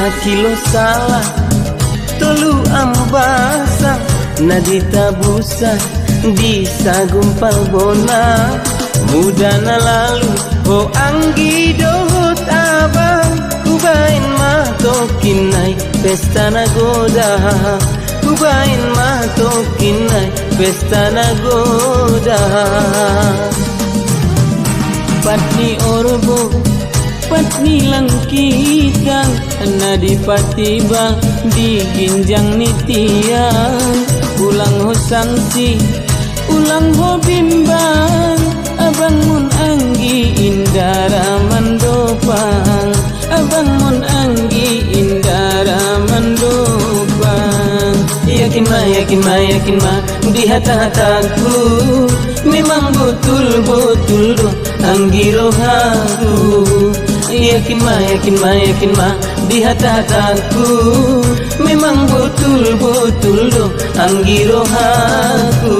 Sakilo salah tolu ambasa nadita busa di sagumpal bona mudana lalu ho anggi dohot abang kubain mah tokinai pesta nagoda kubain mah tokinai pesta nagoda patni orbo patni langkitang nadipatiba di ginjang nitian ulang ho sangsi ulang ho bimbang abang mun anggi indara mandopang abang mun anggi indara mandopang yakin ma di hata-hataku memang betul-betul do anggi rohaku yakin ma di hata-hataku memang betul-betul do anggi rohaku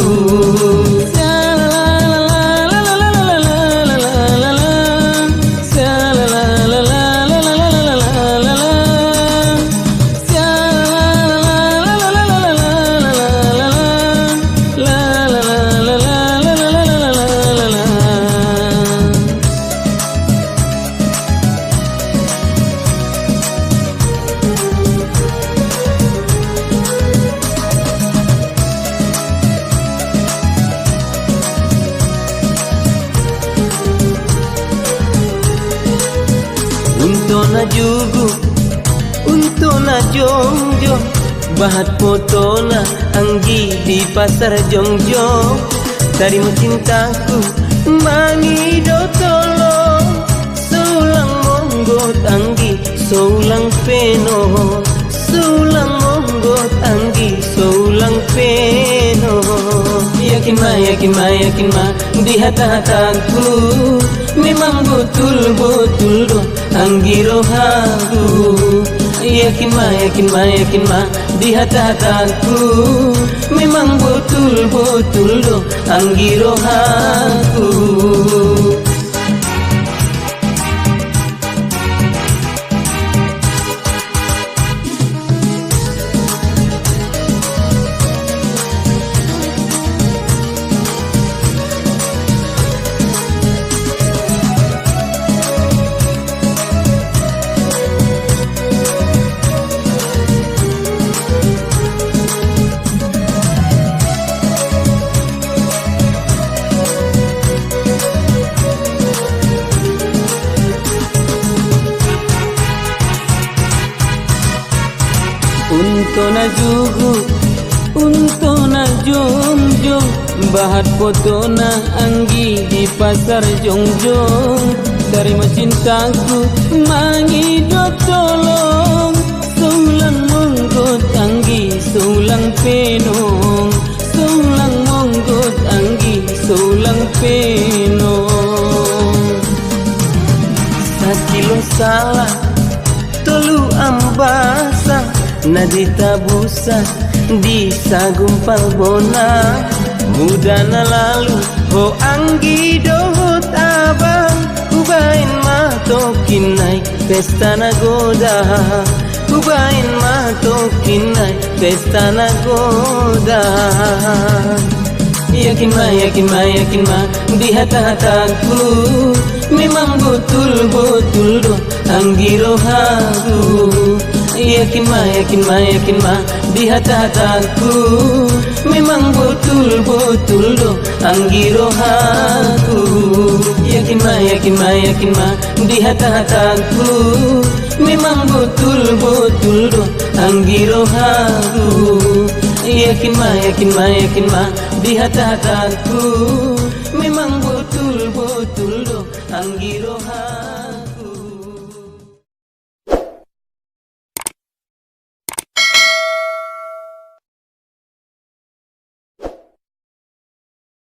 Untona jugu, untona jongjo, bahat potona anggi di pasar jongjo. Darimu cintaku, mangi do tolong, sulang monggot anggi, sulang peno, sulang monggot anggi, sulang peno. Yakin ma, di hata-hataku, memang betul-betul do anggi rohaku. Yakin ma, di hata-hataku, memang betul-betul do anggi rohaku. Untona jugu, untona jom-jom, bahat potona anggi di pasar jong-jong. Dari cintaku mangi do tolong, sulang monggot anggi, sulang penong, sulang monggot anggi, sulang penong. Sakilo salah tolu ambasa nadita busa di sagumpal bona mudana lalu ho anggi dohot abang kubain mah tokinai pesta nagoda kubain mah tokinai pesta nagoda yakin ma di hata-hataku memang betul-betul do anggi rohaku. Yakin ma, di hata-hataku, memang betul-betul do anggi rohaku. Yakin ma, di hata-hataku, memang betul-betul do anggi rohaku. Yakin ma, di hata-hataku, memang betul-betul do anggi rohaku.